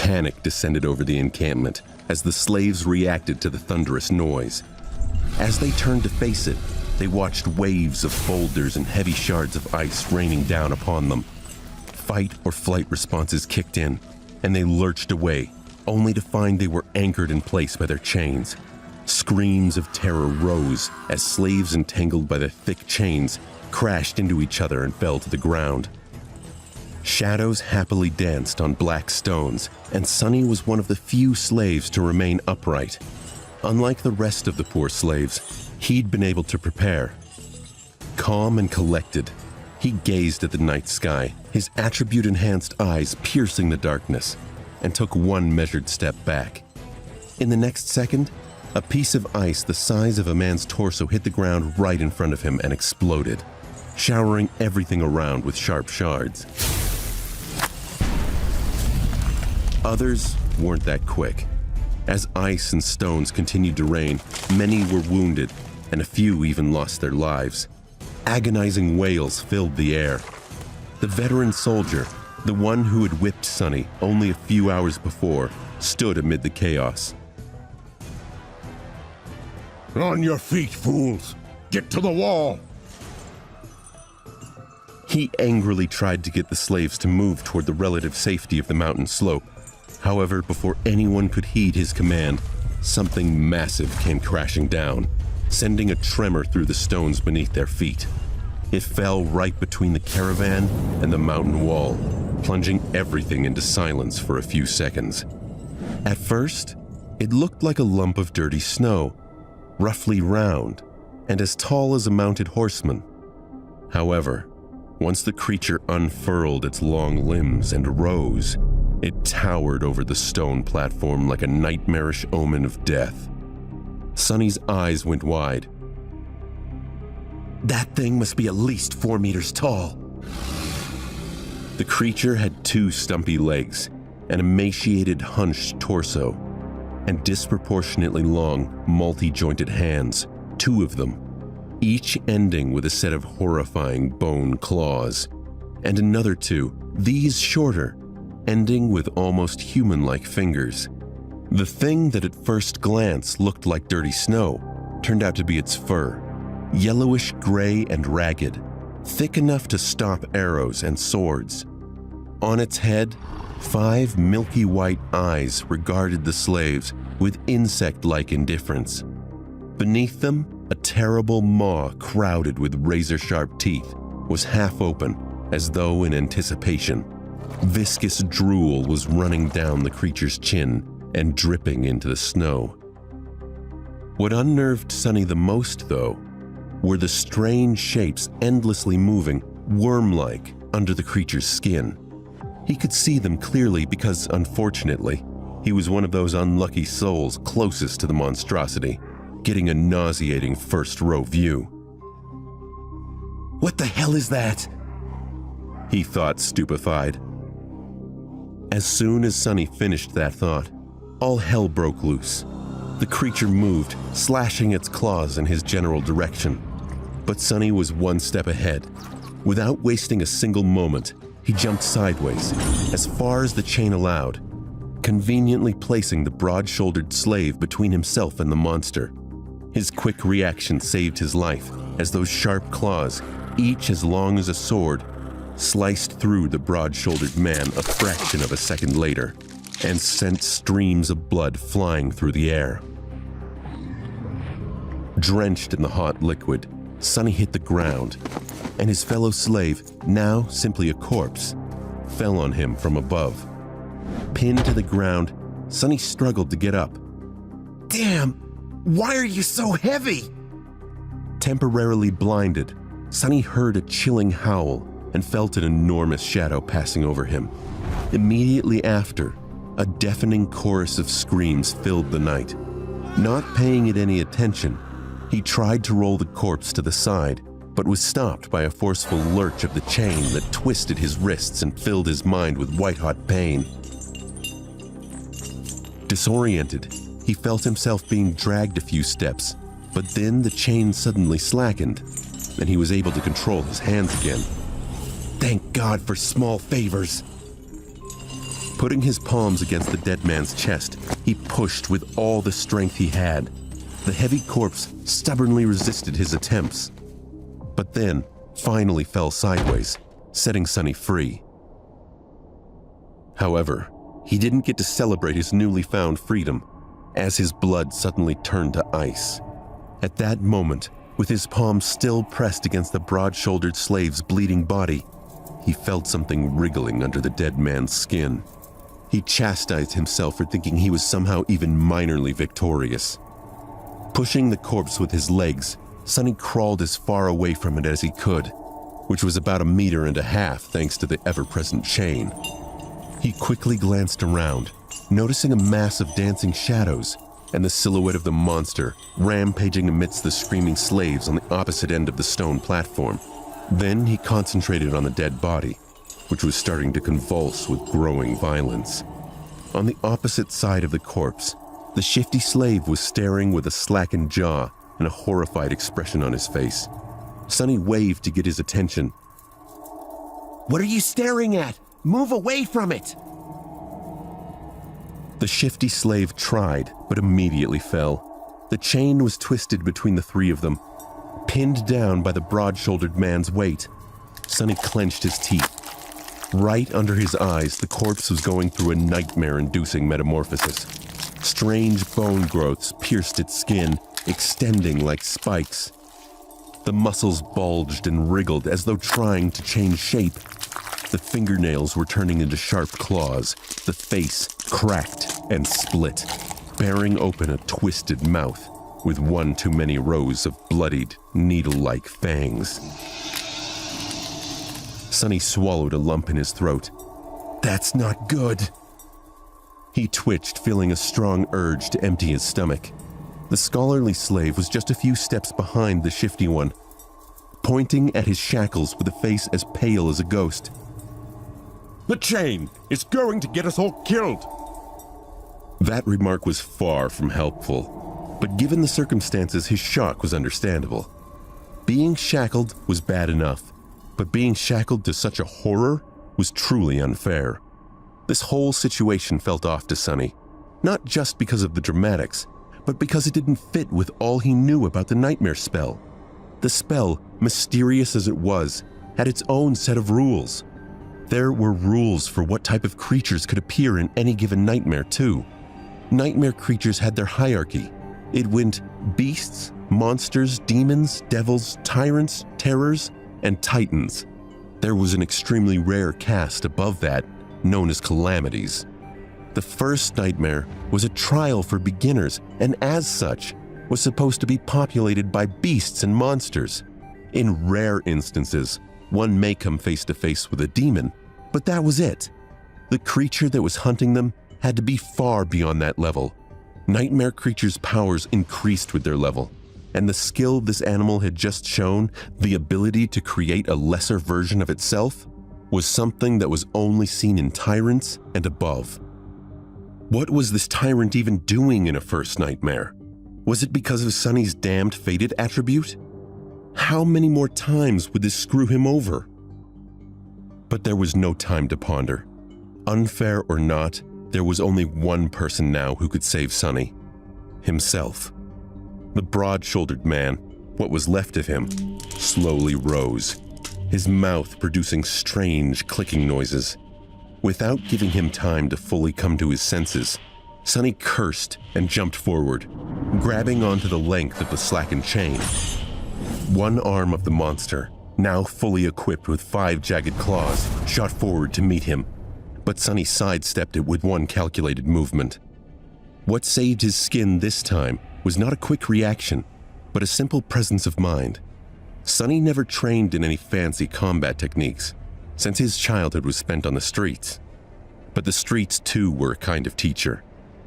Panic descended over the encampment as the slaves reacted to the thunderous noise. As they turned to face it, they watched waves of boulders and heavy shards of ice raining down upon them. Fight or flight responses kicked in, and they lurched away, only to find they were anchored in place by their chains. Screams of terror rose as slaves entangled by the thick chains crashed into each other and fell to the ground. Shadows happily danced on black stones, and Sonny was one of the few slaves to remain upright. Unlike the rest of the poor slaves, he'd been able to prepare. Calm and collected, he gazed at the night sky, his attribute-enhanced eyes piercing the darkness, and took one measured step back. In the next second, a piece of ice the size of a man's torso hit the ground right in front of him and exploded, showering everything around with sharp shards. Others weren't that quick. As ice and stones continued to rain, many were wounded, and a few even lost their lives. Agonizing wails filled the air. The veteran soldier, the one who had whipped Sonny only a few hours before, stood amid the chaos. On your feet, fools! Get to the wall! He angrily tried to get the slaves to move toward the relative safety of the mountain slope. However, before anyone could heed his command, something massive came crashing down, sending a tremor through the stones beneath their feet. It fell right between the caravan and the mountain wall, plunging everything into silence for a few seconds. At first, it looked like a lump of dirty snow, roughly round, and as tall as a mounted horseman. However, once the creature unfurled its long limbs and rose, it towered over the stone platform like a nightmarish omen of death. Sonny's eyes went wide. That thing must be at least 4 meters tall. The creature had 2 stumpy legs, an emaciated, hunched torso, and disproportionately long, multi-jointed hands, 2 of them, each ending with a set of horrifying bone claws, and another 2, these shorter, ending with almost human-like fingers. The thing that at first glance looked like dirty snow turned out to be its fur, yellowish gray and ragged, thick enough to stop arrows and swords. On its head, 5 milky white eyes regarded the slaves with insect-like indifference. Beneath them, a terrible maw crowded with razor-sharp teeth was half open, as though in anticipation. Viscous drool was running down the creature's chin and dripping into the snow. What unnerved Sonny the most, though, were the strange shapes endlessly moving, worm-like, under the creature's skin. He could see them clearly because, unfortunately, he was one of those unlucky souls closest to the monstrosity, getting a nauseating first-row view. "What the hell is that?" he thought, stupefied. As soon as Sonny finished that thought, all hell broke loose. The creature moved, slashing its claws in his general direction. But Sonny was one step ahead. Without wasting a single moment, he jumped sideways, as far as the chain allowed, conveniently placing the broad-shouldered slave between himself and the monster. His quick reaction saved his life, as those sharp claws, each as long as a sword, sliced through the broad-shouldered man a fraction of a second later and sent streams of blood flying through the air. Drenched in the hot liquid, Sonny hit the ground, and his fellow slave, now simply a corpse, fell on him from above. Pinned to the ground, Sonny struggled to get up. "Damn! Why are you so heavy?" Temporarily blinded, Sonny heard a chilling howl and felt an enormous shadow passing over him. Immediately after, a deafening chorus of screams filled the night. Not paying it any attention, he tried to roll the corpse to the side, but was stopped by a forceful lurch of the chain that twisted his wrists and filled his mind with white-hot pain. Disoriented, he felt himself being dragged a few steps, but then the chain suddenly slackened, and he was able to control his hands again. Thank God for small favors. Putting his palms against the dead man's chest, he pushed with all the strength he had. The heavy corpse stubbornly resisted his attempts, but then finally fell sideways, setting Sonny free. However, he didn't get to celebrate his newly found freedom, as his blood suddenly turned to ice. At that moment, with his palms still pressed against the broad-shouldered slave's bleeding body, he felt something wriggling under the dead man's skin. He chastised himself for thinking he was somehow even minorly victorious. Pushing the corpse with his legs, Sonny crawled as far away from it as he could, which was about 1.5 meters thanks to the ever-present chain. He quickly glanced around, noticing a mass of dancing shadows and the silhouette of the monster rampaging amidst the screaming slaves on the opposite end of the stone platform. Then he concentrated on the dead body, which was starting to convulse with growing violence. On the opposite side of the corpse, the shifty slave was staring with a slackened jaw and a horrified expression on his face. Sonny waved to get his attention. "What are you staring at? Move away from it!" The shifty slave tried, but immediately fell. The chain was twisted between the three of them. Pinned down by the broad-shouldered man's weight, Sonny clenched his teeth. Right under his eyes, the corpse was going through a nightmare-inducing metamorphosis. Strange bone growths pierced its skin, extending like spikes. The muscles bulged and wriggled as though trying to change shape. The fingernails were turning into sharp claws. The face cracked and split, bearing open a twisted mouth with one too many rows of bloodied, needle-like fangs. Sonny swallowed a lump in his throat. "That's not good." He twitched, feeling a strong urge to empty his stomach. The scholarly slave was just a few steps behind the shifty one, pointing at his shackles with a face as pale as a ghost. The chain is going to get us all killed. That remark was far from helpful, but given the circumstances, his shock was understandable. Being shackled was bad enough, but being shackled to such a horror was truly unfair. This whole situation felt off to Sonny, not just because of the dramatics, but because it didn't fit with all he knew about the nightmare spell. The spell, mysterious as it was, had its own set of rules. There were rules for what type of creatures could appear in any given nightmare, too. Nightmare creatures had their hierarchy. It went beasts, monsters, demons, devils, tyrants, terrors, and titans. There was an extremely rare caste above that, known as calamities. The first nightmare was a trial for beginners, and as such, was supposed to be populated by beasts and monsters. In rare instances, one may come face to face with a demon, but that was it. The creature that was hunting them had to be far beyond that level. Nightmare creatures' powers increased with their level, and the skill this animal had just shown, the ability to create a lesser version of itself, was something that was only seen in tyrants and above. What was this tyrant even doing in a first nightmare? Was it because of Sonny's damned fated attribute? How many more times would this screw him over? But there was no time to ponder. Unfair or not, there was only one person now who could save Sonny. Himself. The broad-shouldered man, what was left of him, slowly rose, his mouth producing strange clicking noises. Without giving him time to fully come to his senses, Sonny cursed and jumped forward, grabbing onto the length of the slackened chain. One arm of the monster, now fully equipped with 5 jagged claws, shot forward to meet him, but Sonny sidestepped it with one calculated movement. What saved his skin this time was not a quick reaction, but a simple presence of mind. Sonny never trained in any fancy combat techniques, since his childhood was spent on the streets. But the streets too were a kind of teacher.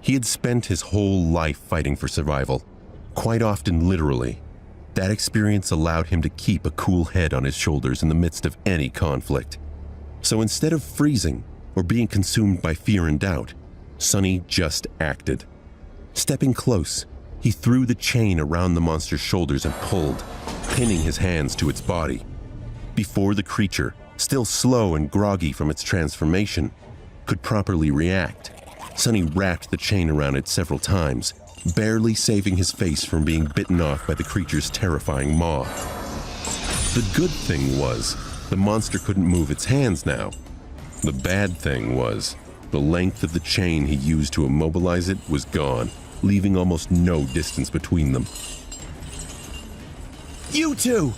He had spent his whole life fighting for survival, quite often literally. That experience allowed him to keep a cool head on his shoulders in the midst of any conflict. So instead of freezing or being consumed by fear and doubt, Sonny just acted. Stepping close, he threw the chain around the monster's shoulders and pulled, pinning his hands to its body. Before the creature, still slow and groggy from its transformation, could properly react. Sonny wrapped the chain around it several times, barely saving his face from being bitten off by the creature's terrifying maw. The good thing was, the monster couldn't move its hands now. The bad thing was, the length of the chain he used to immobilize it was gone, leaving almost no distance between them. You two!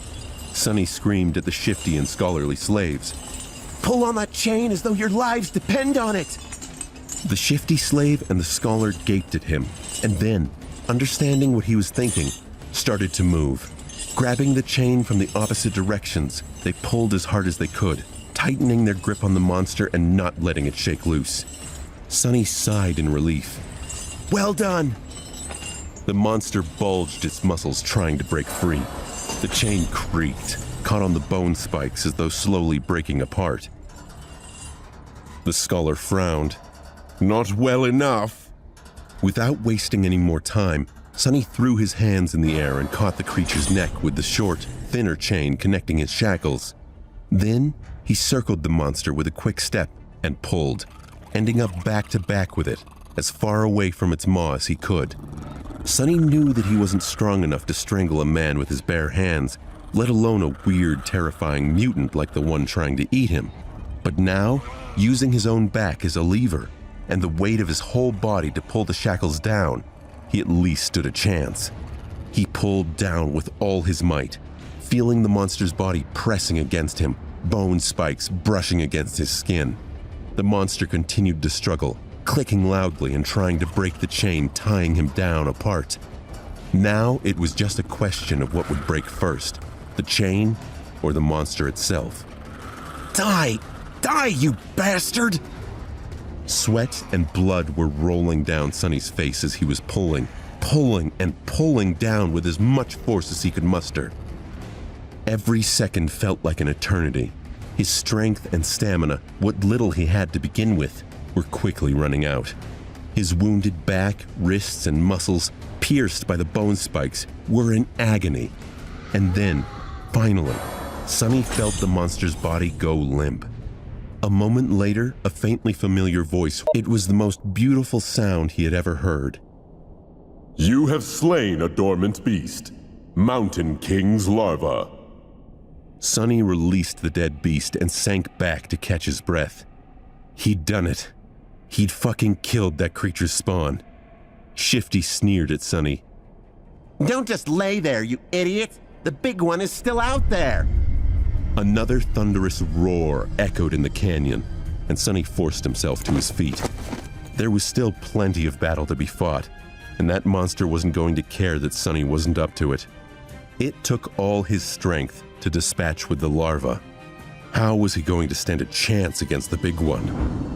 Sonny screamed at the shifty and scholarly slaves. Pull on that chain as though your lives depend on it! The shifty slave and the scholar gaped at him, and then, understanding what he was thinking, started to move. Grabbing the chain from the opposite directions, they pulled as hard as they could, tightening their grip on the monster and not letting it shake loose. Sonny sighed in relief. Well done! The monster bulged its muscles trying to break free. The chain creaked, caught on the bone spikes as though slowly breaking apart. The scholar frowned. Not well enough. Without wasting any more time, Sonny threw his hands in the air and caught the creature's neck with the short, thinner chain connecting his shackles. Then, he circled the monster with a quick step and pulled, ending up back to back with it, as far away from its maw as he could. Sonny knew that he wasn't strong enough to strangle a man with his bare hands, let alone a weird, terrifying mutant like the one trying to eat him. But now, using his own back as a lever, and the weight of his whole body to pull the shackles down, he at least stood a chance. He pulled down with all his might, feeling the monster's body pressing against him, bone spikes brushing against his skin. The monster continued to struggle, clicking loudly and trying to break the chain tying him down apart. Now it was just a question of what would break first, the chain or the monster itself. Die! Die, you bastard! Sweat and blood were rolling down Sonny's face as he was pulling and pulling down with as much force as he could muster. Every second felt like an eternity. His strength and stamina, what little he had to begin with, were quickly running out. His wounded back, wrists, and muscles, pierced by the bone spikes, were in agony. And then, finally, Sonny felt the monster's body go limp. A moment later, a faintly familiar voice. It was the most beautiful sound he had ever heard. You have slain a dormant beast, Mountain King's larva. Sonny released the dead beast and sank back to catch his breath. He'd done it. He'd fucking killed that creature's spawn. Shifty sneered at Sonny. Don't just lay there, you idiot! The big one is still out there! Another thunderous roar echoed in the canyon, and Sonny forced himself to his feet. There was still plenty of battle to be fought, and that monster wasn't going to care that Sonny wasn't up to it. It took all his strength to dispatch with the larva. How was he going to stand a chance against the big one?